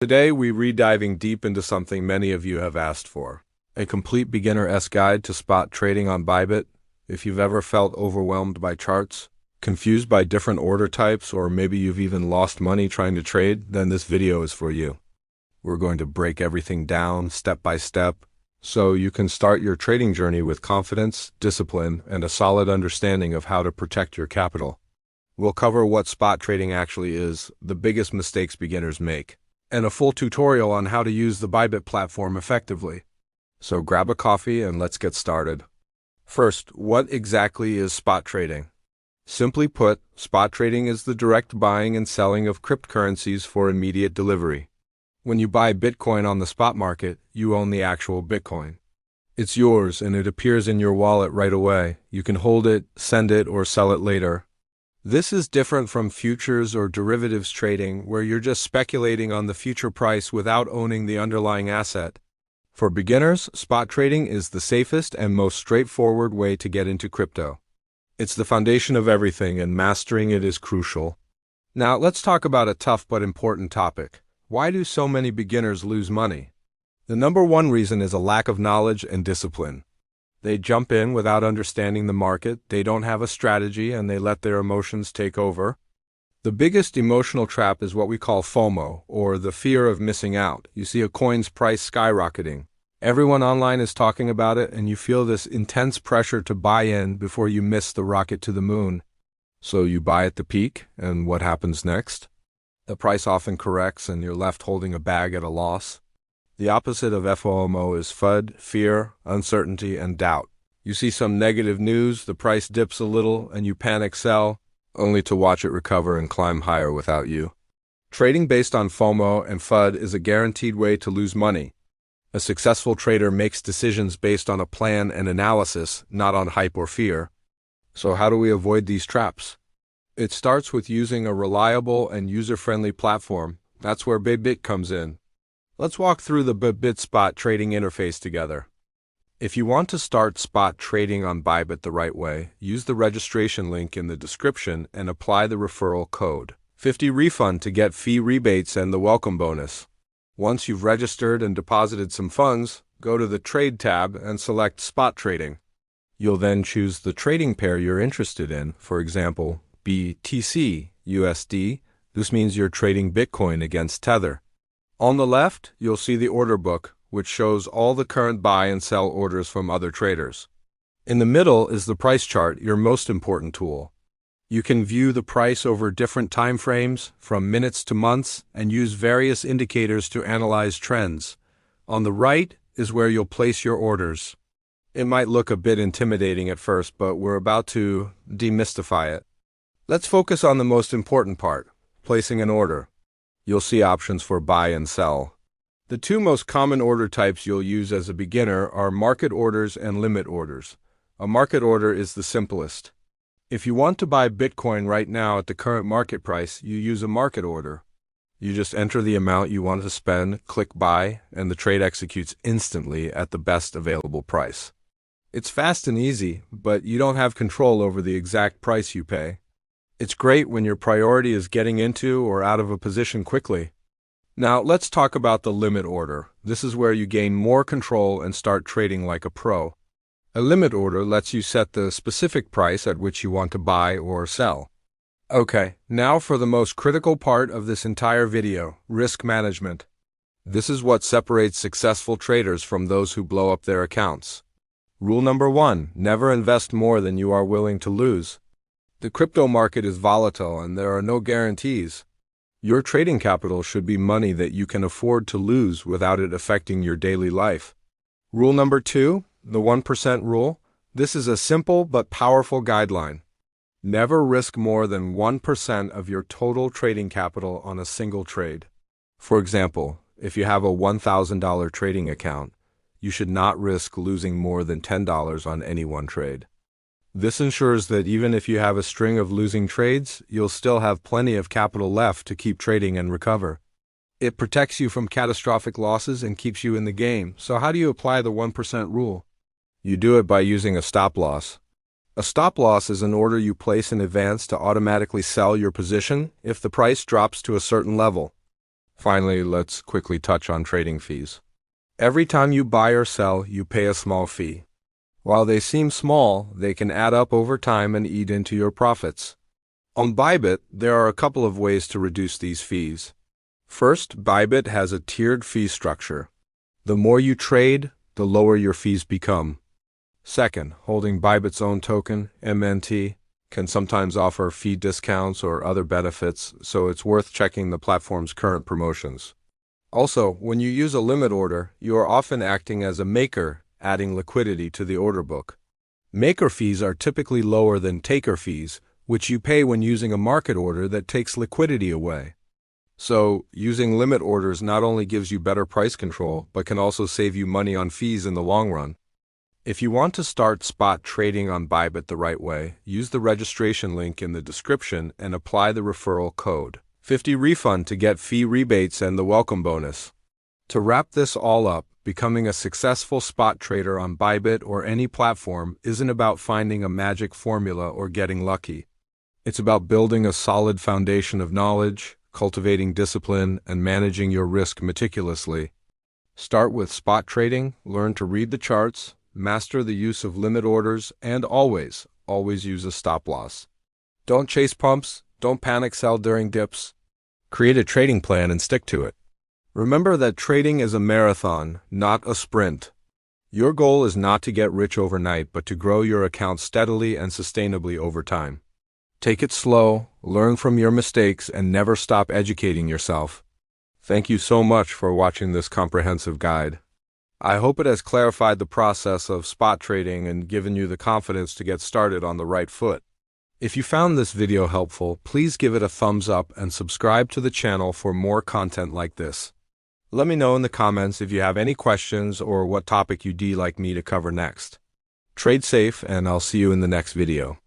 Today, we're diving deep into something many of you have asked for, a complete beginner-esque guide to spot trading on Bybit. If you've ever felt overwhelmed by charts, confused by different order types, or maybe you've even lost money trying to trade, then this video is for you. We're going to break everything down step by step, so you can start your trading journey with confidence, discipline, and a solid understanding of how to protect your capital. We'll cover what spot trading actually is, the biggest mistakes beginners make, and a full tutorial on how to use the Bybit platform effectively. So grab a coffee and let's get started. First, what exactly is spot trading? Simply put, spot trading is the direct buying and selling of cryptocurrencies for immediate delivery. When you buy Bitcoin on the spot market, you own the actual Bitcoin. It's yours and it appears in your wallet right away. You can hold it, send it, or sell it later. This is different from futures or derivatives trading, where you're just speculating on the future price without owning the underlying asset. For beginners, spot trading is the safest and most straightforward way to get into crypto. It's the foundation of everything, and mastering it is crucial. Now, let's talk about a tough but important topic. Why do so many beginners lose money? The number one reason is a lack of knowledge and discipline. They jump in without understanding the market, they don't have a strategy, and they let their emotions take over. The biggest emotional trap is what we call FOMO, or the fear of missing out. You see a coin's price skyrocketing. Everyone online is talking about it, and you feel this intense pressure to buy in before you miss the rocket to the moon. So you buy at the peak, and what happens next? The price often corrects, and you're left holding a bag at a loss. The opposite of FOMO is FUD, fear, uncertainty, and doubt. You see some negative news, the price dips a little, and you panic sell, only to watch it recover and climb higher without you. Trading based on FOMO and FUD is a guaranteed way to lose money. A successful trader makes decisions based on a plan and analysis, not on hype or fear. So how do we avoid these traps? It starts with using a reliable and user-friendly platform. That's where Bybit comes in. Let's walk through the Bybit Spot Trading interface together. If you want to start spot trading on Bybit the right way, use the registration link in the description and apply the referral code 50 refund to get fee rebates and the welcome bonus. Once you've registered and deposited some funds, go to the Trade tab and select Spot Trading. You'll then choose the trading pair you're interested in, for example, BTC USD. This means you're trading Bitcoin against Tether. On the left, you'll see the order book, which shows all the current buy and sell orders from other traders. In the middle is the price chart, your most important tool. You can view the price over different time frames, from minutes to months, and use various indicators to analyze trends. On the right is where you'll place your orders. It might look a bit intimidating at first, but we're about to demystify it. Let's focus on the most important part, placing an order. You'll see options for buy and sell. The two most common order types you'll use as a beginner are market orders and limit orders. A market order is the simplest. If you want to buy Bitcoin right now at the current market price, you use a market order. You just enter the amount you want to spend, click buy, and the trade executes instantly at the best available price. It's fast and easy, but you don't have control over the exact price you pay. It's great when your priority is getting into or out of a position quickly. Now, let's talk about the limit order. This is where you gain more control and start trading like a pro. A limit order lets you set the specific price at which you want to buy or sell. Okay, now for the most critical part of this entire video, risk management. This is what separates successful traders from those who blow up their accounts. Rule number 1, never invest more than you are willing to lose. The crypto market is volatile and there are no guarantees. Your trading capital should be money that you can afford to lose without it affecting your daily life. Rule number 2, the 1% rule. This is a simple but powerful guideline. Never risk more than 1% of your total trading capital on a single trade. For example, if you have a $1,000 trading account, you should not risk losing more than $10 on any one trade. This ensures that even if you have a string of losing trades, you'll still have plenty of capital left to keep trading and recover. It protects you from catastrophic losses and keeps you in the game. So how do you apply the 1% rule? You do it by using a stop loss. A stop loss is an order you place in advance to automatically sell your position if the price drops to a certain level. Finally, let's quickly touch on trading fees. Every time you buy or sell, you pay a small fee. While they seem small, they can add up over time and eat into your profits. On Bybit, there are a couple of ways to reduce these fees. First, Bybit has a tiered fee structure. The more you trade, the lower your fees become. Second, holding Bybit's own token, MNT, can sometimes offer fee discounts or other benefits, so it's worth checking the platform's current promotions. Also, when you use a limit order, you are often acting as a maker, adding liquidity to the order book. Maker fees are typically lower than taker fees, which you pay when using a market order that takes liquidity away. So, using limit orders not only gives you better price control, but can also save you money on fees in the long run. If you want to start spot trading on Bybit the right way, use the registration link in the description and apply the referral code 50 refund to get fee rebates and the welcome bonus. To wrap this all up, becoming a successful spot trader on Bybit or any platform isn't about finding a magic formula or getting lucky. It's about building a solid foundation of knowledge, cultivating discipline, and managing your risk meticulously. Start with spot trading, learn to read the charts, master the use of limit orders, and always use a stop loss. Don't chase pumps, don't panic sell during dips. Create a trading plan and stick to it. Remember that trading is a marathon, not a sprint. Your goal is not to get rich overnight, but to grow your account steadily and sustainably over time. Take it slow, learn from your mistakes, and never stop educating yourself. Thank you so much for watching this comprehensive guide. I hope it has clarified the process of spot trading and given you the confidence to get started on the right foot. If you found this video helpful, please give it a thumbs up and subscribe to the channel for more content like this. Let me know in the comments if you have any questions or what topic you'd like me to cover next. Trade safe, and I'll see you in the next video.